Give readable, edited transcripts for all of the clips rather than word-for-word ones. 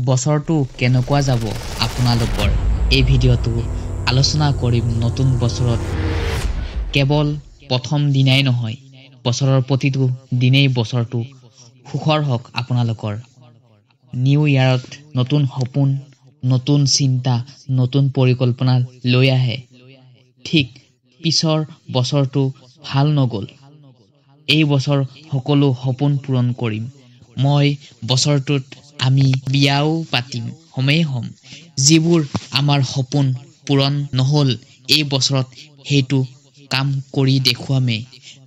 বছৰটো কেনেকুৱা যাব আপোনালোকৰ এই ভিডিঅ'টো আলোচনা কৰিম নতুন বছৰত কেৱল প্ৰথম দিনাই নহয় বছৰৰ প্ৰতিটো দিনেই বছৰটো সুখৰ হওক আপোনালোকৰ নিউ ইয়াৰত নতুন সপোন নতুন চিন্তা নতুন পৰিকল্পনা লৈ আহে ঠিক পিছৰ বছৰটো ভাল নগল এই বছৰ সকলো সপোন পূৰণ কৰিম মই বছৰটোত আমি বিয়াও পাতিম হম যিবোৰ আমাৰ সপোন পূৰণ নহল এই বছৰত সেইটো কাম কৰি দেখুৱামে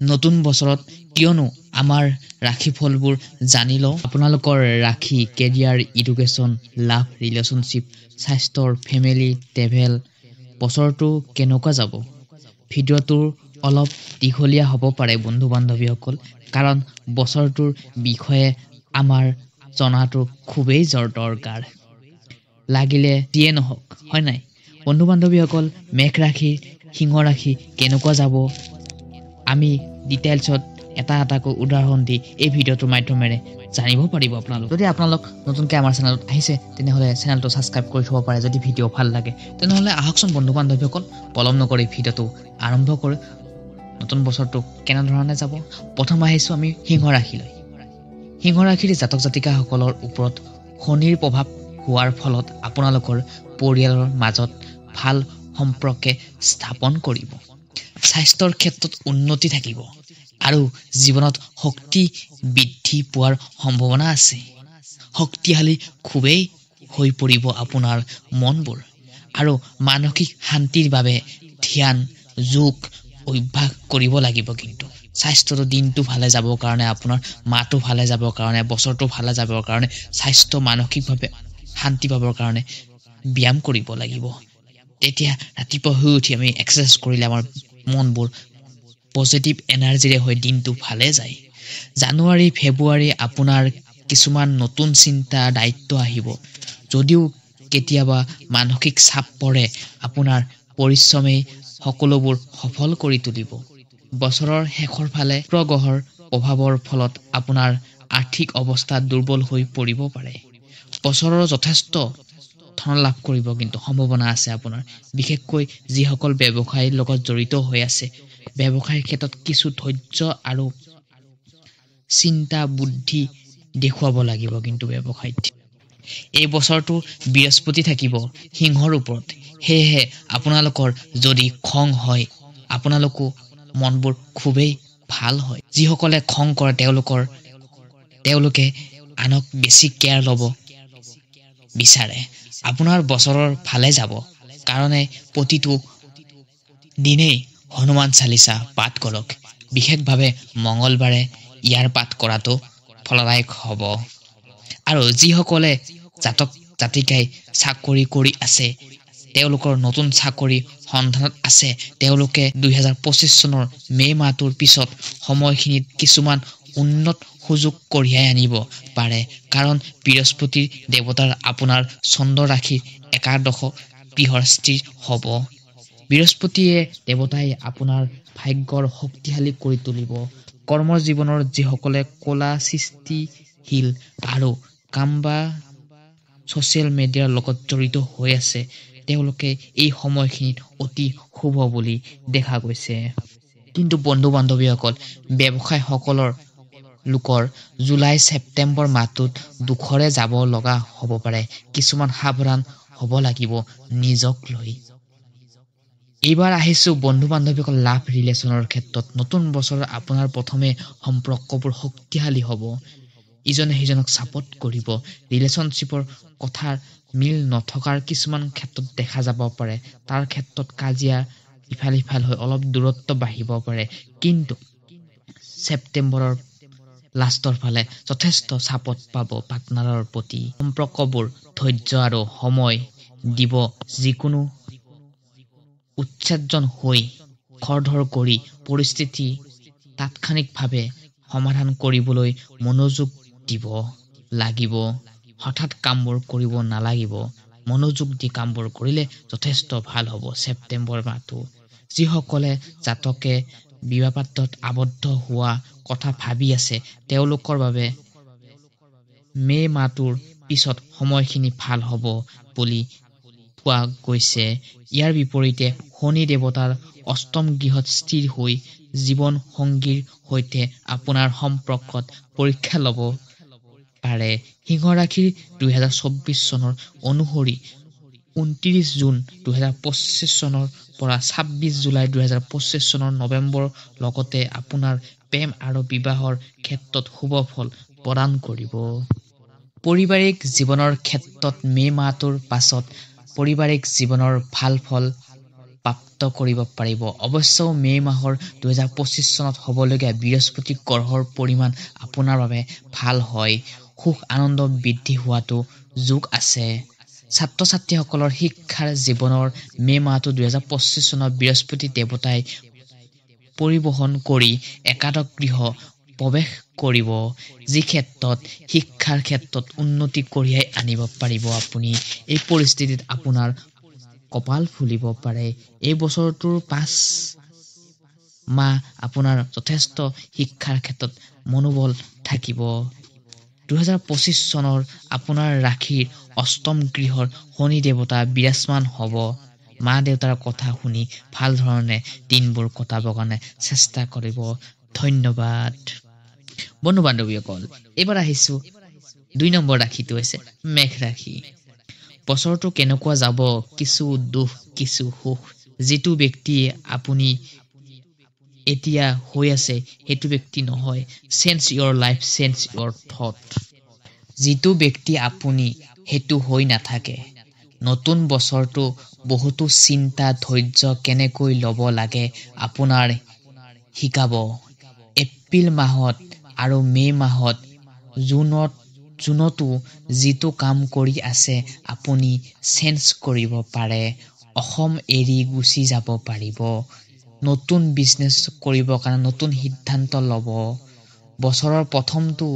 নতুন বছৰত কিয়নো আমাৰ ৰাশিফলবোৰ জানি লওঁ আপোনালোকৰ ৰাশি কেৰিয়াৰ এডুকেশ্যন লাভ ৰিলেশ্যনশ্বিপ স্বাস্থ্যৰ ফেমিলি ট্ৰেভেল বছৰটো কেনেকুৱা যাব ভিডিঅ'টোৰ অলপ দীঘলীয়া হ'ব পাৰে বন্ধু বান্ধৱীসকল কাৰণ বছৰটোৰ বিষয়ে আমাৰ জনাটো খুবেই দৰকাৰ লাগিলে যিয়ে নহওক হয় নাই বন্ধু বান্ধৱীসকল মেঘ ৰাশি সিংহ ৰাশি কেনেকুৱা যাব আমি ডিটেইলছত এটা এটাকৈ উদাহৰণ দি এই ভিডিঅ'টোৰ মাধ্যমেৰে জানিব পাৰিব আপোনালোক যদি আপোনালোক নতুনকৈ আমাৰ চেনেলত আহিছে তেনেহ'লে চেনেলটো ছাবস্ক্ৰাইব কৰি থ'ব পাৰে যদি ভিডিঅ' ভাল লাগে তেনেহ'লে আহকচোন বন্ধু বান্ধৱীসকল পলম নকৰি ভিডিঅ'টো আৰম্ভ কৰোঁ নতুন বছৰটো কেনেধৰণে যাব প্ৰথম আহিছোঁ আমি সিংহ ৰাশিলৈ সিংহ ৰাশিৰ জাতক জাতিকাসকলৰ ওপৰত শনিৰ প্ৰভাৱ হোৱাৰ ফলত আপোনালোকৰ পৰিয়ালৰ মাজত ভাল সম্পৰ্কে স্থাপন কৰিব স্বাস্থ্যৰ ক্ষেত্ৰত উন্নতি থাকিব আৰু জীৱনত শক্তি বৃদ্ধি পোৱাৰ সম্ভাৱনা আছে শক্তিশালী খুবেই হৈ পৰিব আপোনাৰ মনবোৰ আৰু মানসিক শান্তিৰ বাবে ধ্যান যোগ অভ্যাস কৰিব লাগিব কিন্তু স্বাস্থ্যটো দিনটো ভালে যাবৰ কাৰণে আপোনাৰ মাটো ভালে যাবৰ কাৰণে বছৰটো ভালে যাবৰ কাৰণে স্বাস্থ্য মানসিকভাৱে শান্তি পাবৰ কাৰণে ব্যায়াম কৰিব লাগিব তেতিয়া ৰাতিপুৱা শুই উঠি আমি এক্সাৰচাইজ কৰিলে আমাৰ মনবোৰ পজিটিভ এনাৰ্জিৰে হৈ দিনটো ভালে যায় জানুৱাৰী ফেব্ৰুৱাৰী আপোনাৰ কিছুমান নতুন চিন্তা দায়িত্ব আহিব যদিও কেতিয়াবা মানসিক চাপ পৰে আপোনাৰ পৰিশ্ৰমে সকলোবোৰ সফল কৰি তুলিব বছৰৰ শেষৰ ফালে গ্ৰহৰ প্ৰভাৱৰ ফলত আপোনাৰ আৰ্থিক অৱস্থা দুৰ্বল হৈ পৰিব পাৰে বছৰৰ যথেষ্ট ধন লাভ কৰিব কিন্তু সম্ভাৱনা আছে আপোনাৰ বিশেষকৈ যিসকল ব্যৱসায়ৰ লগত জড়িত হৈ আছে ব্যৱসায়ৰ ক্ষেত্ৰত কিছু ধৈৰ্য আৰু চিন্তা বুদ্ধি দেখুৱাব লাগিব কিন্তু ব্যৱসায়ত এই বছৰটো বৃহস্পতি থাকিব সিংহৰ ওপৰত সেয়েহে আপোনালোকৰ যদি খং হয় আপোনালোকো মনবোৰ খুবেই ভাল হয় যিসকলে খং কৰে তেওঁলোকে আনক বেছি কেয়াৰ ল'ব বিচাৰে আপোনাৰ বছৰৰ ভালে যাব কাৰণে প্ৰতিটো দিনেই হনুমান চালিসা পাঠ কৰক বিশেষভাৱে মঙ্গলবাৰে ইয়াৰ পাঠ কৰাটো ফলদায়ক হ'ব আৰু যিসকলে জাতক জাতিকাই চাকৰি কৰি আছে তেওঁলোকৰ নতুন চাকৰি সন্ধানত আছে তেওঁলোকে 2025 চনৰ মে মাহটোৰ পিছত সময়খিনিত কিছুমান উন্নত সুযোগ কঢ়িয়াই আনিব পাৰে কাৰণ বৃহস্পতিৰ দেৱতাৰ আপোনাৰ চন্দ্ৰ ৰাশিৰ একাদশ গৃহস্থিৰ হ'ব বৃহস্পতিয়ে দেৱতাই আপোনাৰ ভাগ্যৰ শক্তিশালী কৰি তুলিব কৰ্মৰ জীৱনৰ যিসকলে কলা সৃষ্টিশীল আৰু কাম বা ছ'চিয়েল মিডিয়াৰ লগত জড়িত হৈ আছে তেওঁলোকে এই সময়খিনিত অতি শুভ বুলি দেখা গৈছে কিন্তু বন্ধু বান্ধৱীসকল ব্যৱসায়ীসকলৰ লোকৰ জুলাই ছেপ্টেম্বৰ মাহটোত দুখৰে যাব লগা হ'ব পাৰে কিছুমান সাৱধান হ'ব লাগিব নিজক লৈ এইবাৰ আহিছোঁ বন্ধু বান্ধৱীসকল লাভ ৰিলেশ্যনৰ ক্ষেত্ৰত নতুন বছৰ আপোনাৰ প্ৰথমে সম্পৰ্কবোৰ শক্তিশালী হ'ব ইজনে সিজনক ছাপোৰ্ট কৰিব ৰিলেশ্যনশ্বিপৰ কথাৰ মিল নথকাৰ কিছুমান ক্ষেত্ৰত দেখা যাব পাৰে তাৰ ক্ষেত্ৰত কাজিয়া ইফাল হৈ অলপ দূৰত্ব বাঢ়িব পাৰে কিন্তু ছেপ্টেম্বৰৰ লাষ্টৰ ফালে যথেষ্ট ছাপোৰ্ট পাব পাৰ্টনাৰৰ প্ৰতি সম্পৰ্কবোৰ ধৈৰ্য আৰু সময় দিব যিকোনো উচ্ছেজন হৈ খৰধৰ কৰি পৰিস্থিতি তাৎক্ষণিকভাৱে সমাধান কৰিবলৈ মনোযোগ দিব লাগিব হঠাৎ কামবোৰ কৰিব নালাগিব মনোযোগ দি কামবোৰ কৰিলে যথেষ্ট ভাল হ'ব ছেপ্টেম্বৰ মাহটো যিসকলে জাতকে বিবাহ পাত্ৰত আবদ্ধ হোৱা কথা ভাবি আছে তেওঁলোকৰ বাবে মে মাহটোৰ পিছত সময়খিনি ভাল হ'ব বুলি পোৱা গৈছে। ইয়াৰ বিপৰীতে শনি দেৱতাৰ অষ্টম গৃহত স্থিৰ হৈ জীৱন সংগীৰ সৈতে আপোনাৰ সম্পৰ্কত পৰীক্ষা ল'ব পাৰে। সিংহ ৰাশিৰ 2024 চনৰ অনুসৰি 29 জুন 2025 চনৰ পৰা 26 জুলাই 2025 চনৰ নৱেম্বৰ লগতে আপোনাৰ প্ৰেম আৰু বিবাহৰ ক্ষেত্ৰত শুভ ফল প্ৰদান কৰিব। পাৰিবাৰিক জীৱনৰ ক্ষেত্ৰত মে' মাহটোৰ পাছত পাৰিবাৰিক জীৱনৰ ভাল ফল প্ৰাপ্ত কৰিব পাৰিব। অৱশ্যে মে' মাহৰ 2025 চনত হ'বলগীয়া বৃহস্পতি গ্ৰহৰ পৰিমাণ আপোনাৰ বাবে ভাল হয়। সুখ আনন্দ বৃদ্ধি হোৱাটো যোগ আছে। ছাত্ৰ-ছাত্ৰীসকলৰ শিক্ষাৰ জীৱনৰ মে' মাহটো 2025 চনত বৃহস্পতি দেৱতাই পৰিবহন কৰি একাদশ গৃহ প্ৰৱেশ কৰিব, যি ক্ষেত্ৰত শিক্ষাৰ ক্ষেত্ৰত উন্নতি কঢ়িয়াই আনিব পাৰিব। আপুনি এই পৰিস্থিতিত আপোনাৰ কপাল ফুলিব পাৰে। এই বছৰটোৰ 5 মাহ আপোনাৰ যথেষ্ট শিক্ষাৰ ক্ষেত্ৰত মনোবল থাকিব। 2025 চনৰ আপোনাৰ ৰাশিৰ অষ্টম গৃহৰ শনি দেৱতা বিৰাজমান হ'ব। মা দেউতাৰ কথা শুনি ভাল ধৰণে দিনবোৰ কটাবৰ কাৰণে চেষ্টা কৰিব। ধন্যবাদ। বন্ধু বান্ধৱীসকল, এইবাৰ আহিছো 2 নম্বৰ ৰাশিটো হৈছে মেঘ ৰাশি। বছৰটো কেনেকুৱা যাব? কিছু দুখ কিছু সুখ। যিটো ব্যক্তি আপুনি এতিয়া হৈ আছে সেইটো ব্যক্তি নহয়। Change your life, change your thought. যিটো ব্যক্তি আপুনি সেইটো হৈ নাথাকে। নতুন বছৰটো বহুতো চিন্তা ধৈৰ্য কেনেকৈ ল'ব লাগে আপোনাৰ শিকাব। এপ্ৰিল মাহত আৰু মে' মাহত জুনতো যিটো কাম কৰি আছে আপুনি চেঞ্জ কৰিব পাৰে। অসম এৰি গুচি যাব পাৰিব। নতুন বিজনেছ কৰিবৰ কাৰণে নতুন সিদ্ধান্ত ল'ব। বছৰৰ প্ৰথমটো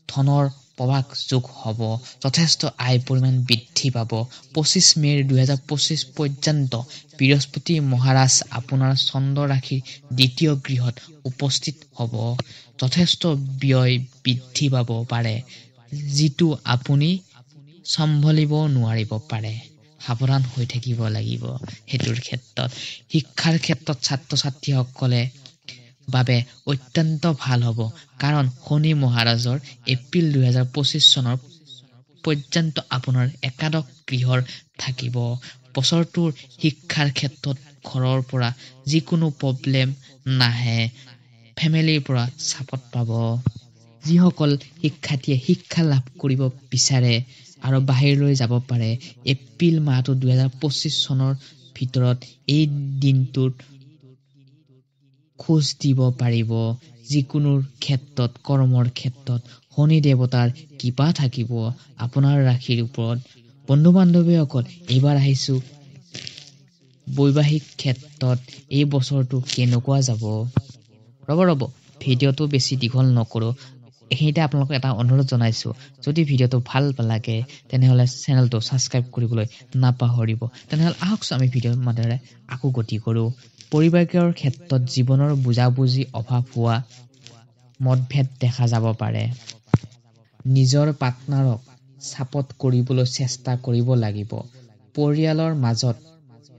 ধনৰ প্ৰৱাহ যোগ হ'ব। যথেষ্ট আয় পৰিমাণ বৃদ্ধি পাব। 25 মে' 2025 পৰ্যন্ত বৃহস্পতি মহাৰাজ আপোনাৰ চন্দ্ৰ ৰাশিৰ দ্বিতীয় গৃহত উপস্থিত হ'ব। যথেষ্ট ব্যয় বৃদ্ধি পাব পাৰে, যিটো আপুনি চম্ভালিব নোৱাৰিব পাৰে। সাৱধান হৈ থাকিব লাগিব সেইটোৰ ক্ষেত্ৰত। শিক্ষাৰ ক্ষেত্ৰত ছাত্ৰ-ছাত্ৰীসকলে বাবে অত্যন্ত ভাল হ'ব, কাৰণ শনি মহাৰাজৰ এপ্ৰিল 2025 চনৰ পৰ্যন্ত আপোনাৰ একাদশ গৃহৰ থাকিব। বছৰটোৰ শিক্ষাৰ ক্ষেত্ৰত ঘৰৰ পৰা যিকোনো প্ৰব্লেম নাহে। ফেমিলিৰ পৰা ছাপৰ্ট পাব। যিসকল শিক্ষাৰ্থীয়ে শিক্ষা লাভ কৰিব বিচাৰে আৰু বাহিৰলৈ যাব পাৰে, এপ্ৰিল মাহটো 2025 চনৰ ভিতৰত এই দিনটোত খোজ দিব পাৰিব। যিকোনো ক্ষেত্ৰত কৰ্মৰ ক্ষেত্ৰত শনি দেৱতাৰ কৃপা থাকিব আপোনাৰ ৰাশিৰ ওপৰত। বন্ধু বান্ধৱীসকল, এইবাৰ আহিছো বৈবাহিক ক্ষেত্ৰত এই বছৰটো কেনেকুৱা যাব। ৰ'ব ভিডিঅ'টো বেছি দীঘল নকৰো। এইখিনিতে আপোনালোকক এটা অনুৰোধ জনাইছো, যদি ভিডিঅ'টো ভাল লাগে তেনেহ'লে চেনেলটো ছাবস্ক্ৰাইব কৰিবলৈ নাপাহৰিব। তেনেহ'লে আহকচোন আমি ভিডিঅ'ৰ মাজেৰে আকৌ গতি কৰোঁ। পৰিবাৰৰ ক্ষেত্ৰত জীৱনৰ বুজাবুজি অভাৱ হোৱা, মতভেদ দেখা যাব পাৰে। নিজৰ পাৰ্টনাৰক ছাপৰ্ট কৰিবলৈ চেষ্টা কৰিব লাগিব। পৰিয়ালৰ মাজত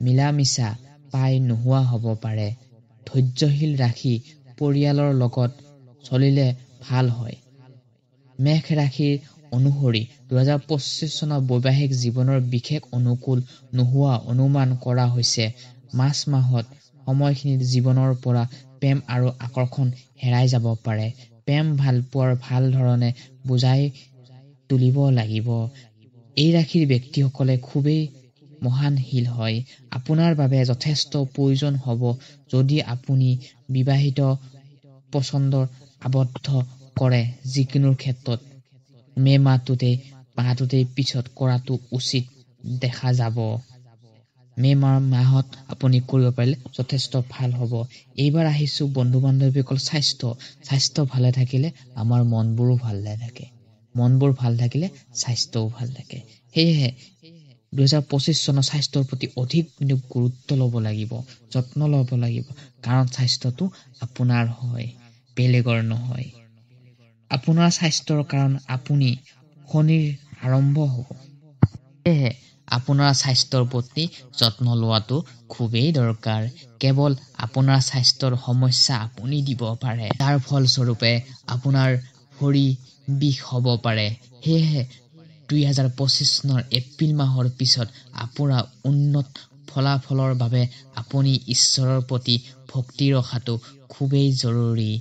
মিলা-মিছা প্ৰায় নোহোৱা হ'ব পাৰে। ধৈৰ্যশীল ৰাখি পৰিয়ালৰ লগত চলিলে ভাল হয়। মেঘ ৰাশিৰ অনুসৰি 2025 চনৰ বৈবাহিক জীৱনৰ বিশেষ অনুকূল নোহোৱা অনুমান কৰা হৈছে। মাৰ্চ মাহত সময়খিনিত জীৱনৰ পৰা প্ৰেম আৰু আকৰ্ষণ হেৰাই যাব পাৰে। প্ৰেম ভালপোৱাৰ ভাল ধৰণে বুজাই তুলিব লাগিব। এই ৰাশিৰ ব্যক্তিসকলে খুবেই মহানশীল হয়। আপোনাৰ বাবে যথেষ্ট প্ৰয়োজন হ'ব যদি আপুনি বিবাহিত পছন্দৰ আবদ্ধ কৰে। যিকোনো ক্ষেত্ৰত মে' মাহটোতেই পিছত কৰাটো উচিত দেখা যাব। মে' মাহত আপুনি কৰিব পাৰিলে যথেষ্ট ভাল হ'ব। এইবাৰ আহিছো বন্ধু বান্ধৱীসকল স্বাস্থ্য ভালে থাকিলে আমাৰ মনবোৰো ভালে থাকে। মনবোৰ ভাল থাকিলে স্বাস্থ্যও ভাল থাকে। সেয়েহে 2025 চনৰ স্বাস্থ্যৰ প্ৰতি অধিক গুৰুত্ব ল'ব লাগিব, যত্ন ল'ব লাগিব, কাৰণ স্বাস্থ্যটো আপোনাৰ হয়, বেলেগৰ নহয়। আপোনাৰ স্বাস্থ্যৰ কাৰণ আপুনি শনিৰ আৰম্ভ হ'ব। সেয়েহে আপোনাৰ স্বাস্থ্যৰ প্ৰতি যত্ন লোৱাটো খুবেই দৰকাৰ। কেৱল আপোনাৰ স্বাস্থ্যৰ সমস্যা আপুনি দিব পাৰে, তাৰ ফলস্বৰূপে আপোনাৰ ভৰি বিষ হ'ব পাৰে। সেয়েহে 2025 চনৰ এপ্ৰিল মাহৰ পিছত আপোনাৰ উন্নত ফলাফলৰ বাবে আপুনি ঈশ্বৰৰ প্ৰতি ভক্তি ৰখাটো খুবেই জৰুৰী।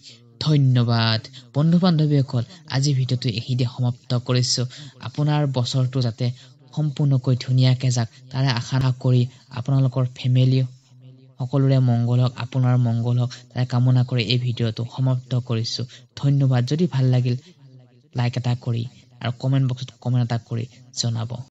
ধন্যবাদ বন্ধু বান্ধৱীসকল, আজি ভিডিঅ'টো এইখিনিতে সমাপ্ত কৰিছোঁ। আপোনাৰ বছৰটো যাতে সম্পূৰ্ণকৈ ধুনীয়াকৈ যাক তাৰে আশা কৰি আপোনালোকৰ ফেমিলি সকলোৰে মংগল হওক, আপোনাৰ মংগল হওক তাৰে কামনা কৰি এই ভিডিঅ'টো সমাপ্ত কৰিছোঁ। ধন্যবাদ। যদি ভাল লাগিল লাইক এটা কৰি আৰু কমেণ্ট বক্সত কমেণ্ট এটা কৰি জনাব।